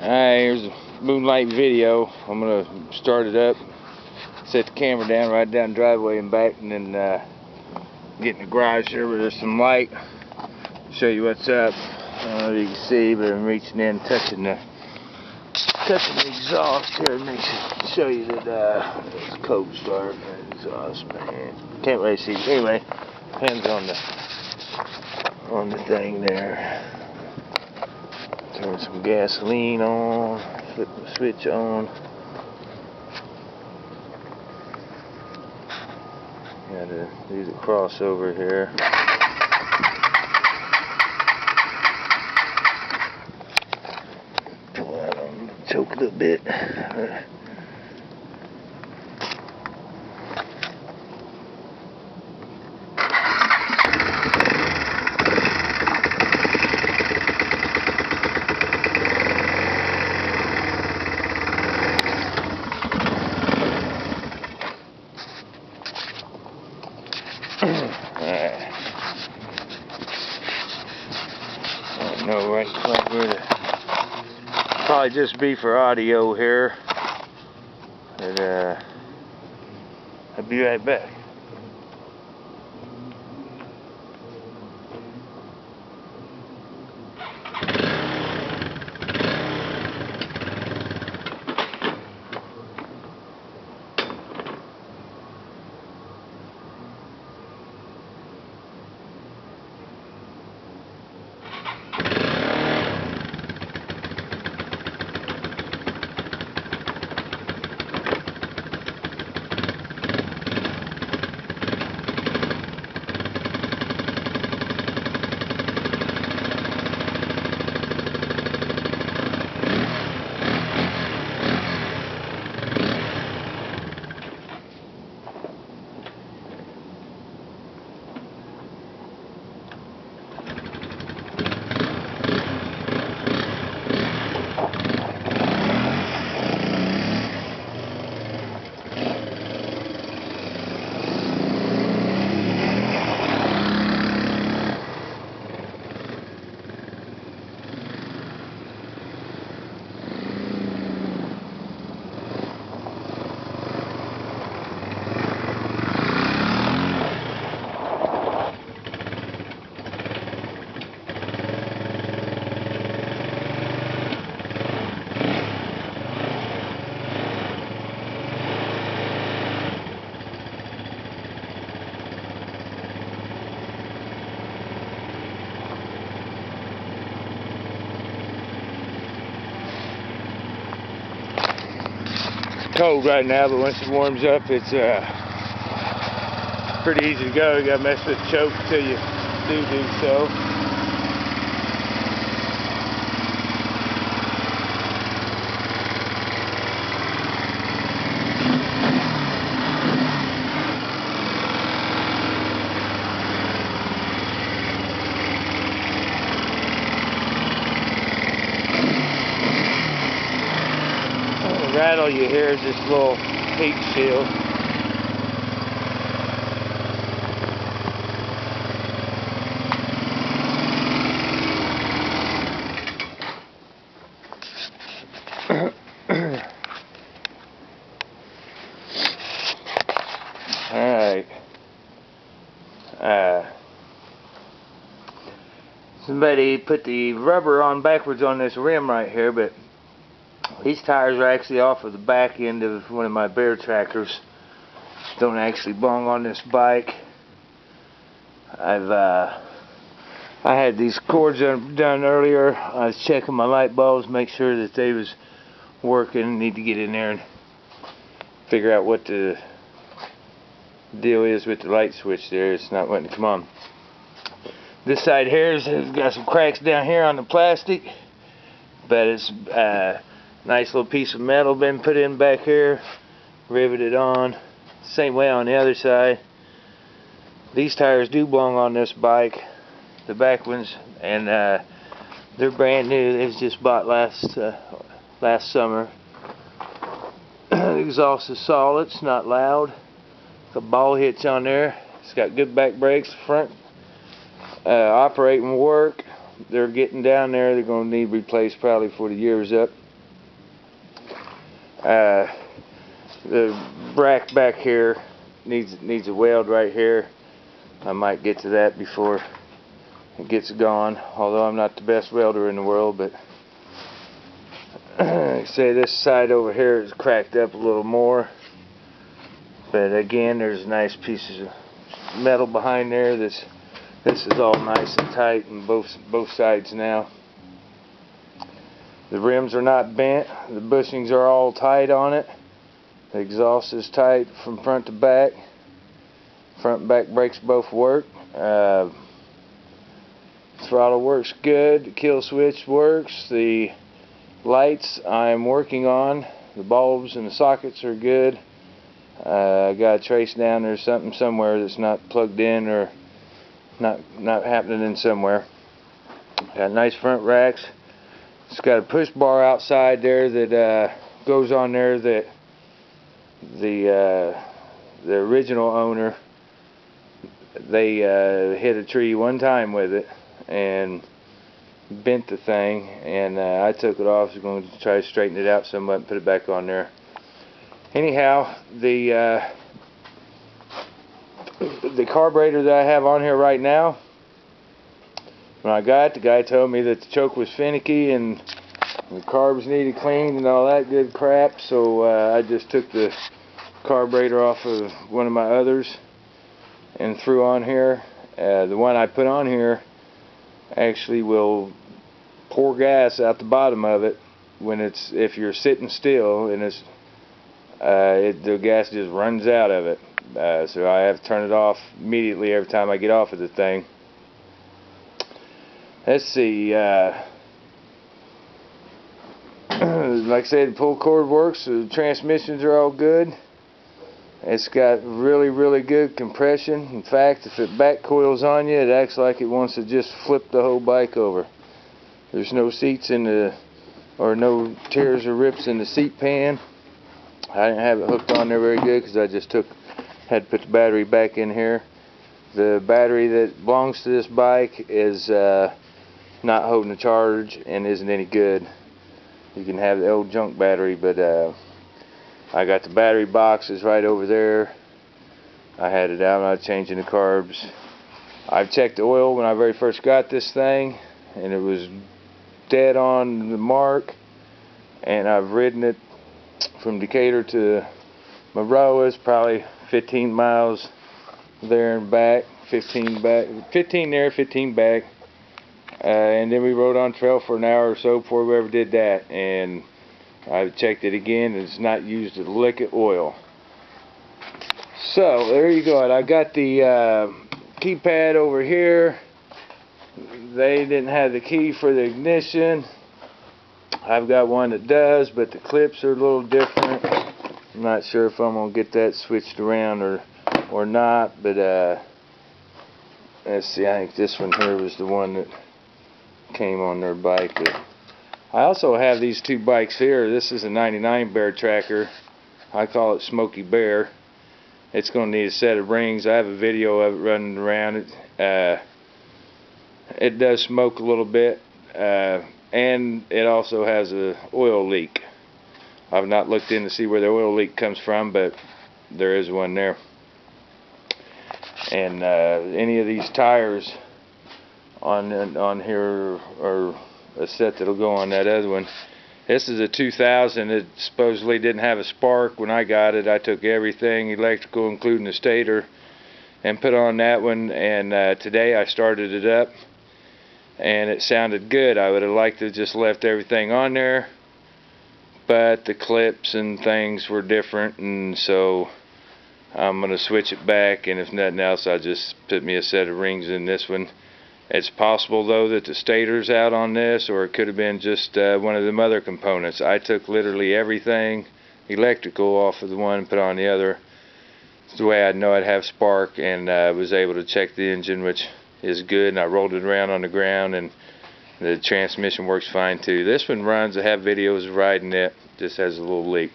Alright, here's a moonlight video. I'm gonna start it up, set the camera down, right down the driveway and back, and then get in the garage here where there's some light. Show you what's up. I don't know if you can see, but I'm reaching in, touching the exhaust here. Show you that it's cold start and exhaust, man. Can't really see. Anyway, hands on the thing there. Turn some gasoline on, flip the switch on. Gotta do the crossover here. Pull that on, choke a little bit. Alright. I don't know right where to. Probably just be for audio here. And I'll be right back. Cold right now, but once it warms up, it's pretty easy to go. You gotta mess with the choke until you do so. Rattle you hear is this little heat shield. Alright. Somebody put the rubber on backwards on this rim right here, but these tires are actually off of the back end of one of my bear trackers. Don't actually belong on this bike. I had these cords done earlier. I was checking my light bulbs, make sure that they was working. Need to get in there and figure out what the deal is with the light switch there. It's not wanting to come on. This side here has got some cracks down here on the plastic, but it's nice little piece of metal been put in back here, riveted on. Same way on the other side. These tires do belong on this bike, the back ones, and they're brand new. They was just bought last summer. The exhaust is solid, it's not loud. The ball hitch on there. It's got good back brakes, front operating work. They're getting down there. They're going to need replaced probably before the year's up. The bracket back here needs a weld right here. I might get to that before it gets gone, although I'm not the best welder in the world. But say this side over here is cracked up a little more, but again, there's nice pieces of metal behind there. This is all nice and tight on both sides now. The rims are not bent. The bushings are all tight on it. The exhaust is tight from front to back. Front and back brakes both work. Throttle works good. The kill switch works. The lights I'm working on. The bulbs and the sockets are good. I got a trace down. There's something somewhere that's not plugged in or not happening in somewhere. Got nice front racks. It's got a push bar outside there that goes on there that the original owner, they hit a tree one time with it and bent the thing, and I took it off. I was going to try to straighten it out somewhat and put it back on there. Anyhow, the carburetor that I have on here right now, when I got it, the guy told me that the choke was finicky and the carbs needed cleaned and all that good crap, so I just took the carburetor off of one of my others and threw on here. The one I put on here actually will pour gas out the bottom of it when if you're sitting still, and the gas just runs out of it. So I have to turn it off immediately every time I get off of the thing. Let's see, like I said, the pull cord works. The transmissions are all good. It's got really good compression. In fact, if it back coils on you, it acts like it wants to just flip the whole bike over. There's no seats or no tears or rips in the seat pan. I didn't have it hooked on there very good because I just had to put the battery back in here. The battery that belongs to this bike is not holding a charge and isn't any good. You can have the old junk battery, but I got the battery boxes right over there. I had it out when I was changing the carbs. I've checked the oil when I very first got this thing, and it was dead on the mark. And I've ridden it from Decatur to Maroa, probably 15 miles there and back, 15 there, 15 back. And then we rode on trail for an hour or so before we ever did that, and I checked it again, and it's not used a lick of oil. So there you go. I got the keypad over here. They didn't have the key for the ignition. I've got one that does, but the clips are a little different. I'm not sure if I'm gonna get that switched around or not, but let's see. I think this one here was the one that came on their bike. But I also have these two bikes here. This is a 99 Bear Tracker. I call it Smoky Bear. It's going to need a set of rings. I have a video of it running around. It does smoke a little bit, and it also has a oil leak. I've not looked in to see where the oil leak comes from, but there is one there. And any of these tires on here are a set that'll go on that other one. This is a 2000. It supposedly didn't have a spark when I got it. I took everything electrical, including the stator, and put on that one, and today I started it up and it sounded good. I would have liked to have just left everything on there, but the clips and things were different, and so I'm going to switch it back, and if nothing else, I'll just put me a set of rings in this one. It's possible though that the stator's out on this, or it could have been just one of them other components. I took literally everything electrical off of the one and put on the other. It's the way I'd know I'd have spark, and was able to check the engine, which is good, and I rolled it around on the ground, and the transmission works fine too. This one runs. I have videos of riding it. Just has a little leak.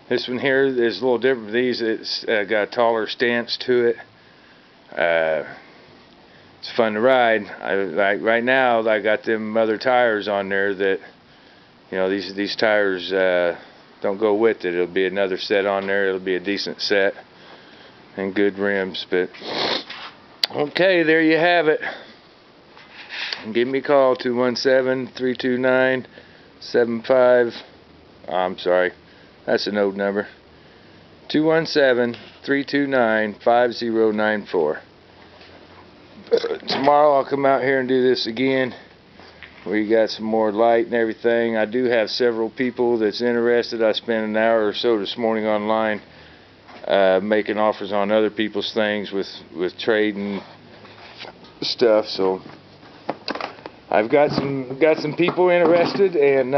This one here is a little different from these. It's got a taller stance to it. It's fun to ride. Like right now, I got them other tires on there that, you know, these tires don't go with it. It'll be another set on there. It'll be a decent set and good rims. But okay, there you have it. Give me a call, 217-329-75. I'm sorry, that's an old number. 217-329-5094. Tomorrow I'll come out here and do this again. We got some more light and everything. I do have several people that's interested. I spent an hour or so this morning online making offers on other people's things with trading stuff. So I've got some people interested, and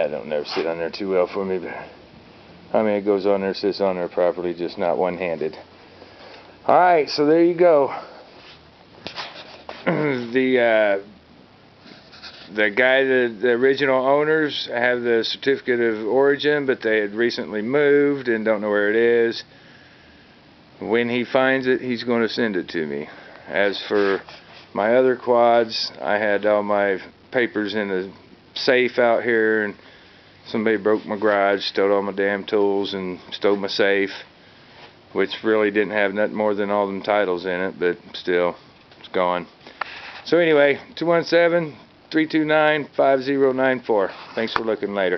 don't never sit on there too well for me, but I mean, it goes on there, sits on there properly, just not one-handed. Alright, so there you go. The guy, the original owners have the certificate of origin, but they had recently moved and don't know where it is. When he finds it, he's going to send it to me. As for my other quads, I had all my papers in a safe out here, and somebody broke my garage, stole all my damn tools, and stole my safe, which really didn't have nothing more than all them titles in it, but still, it's gone. So anyway, 217-329-5094. Thanks for looking later.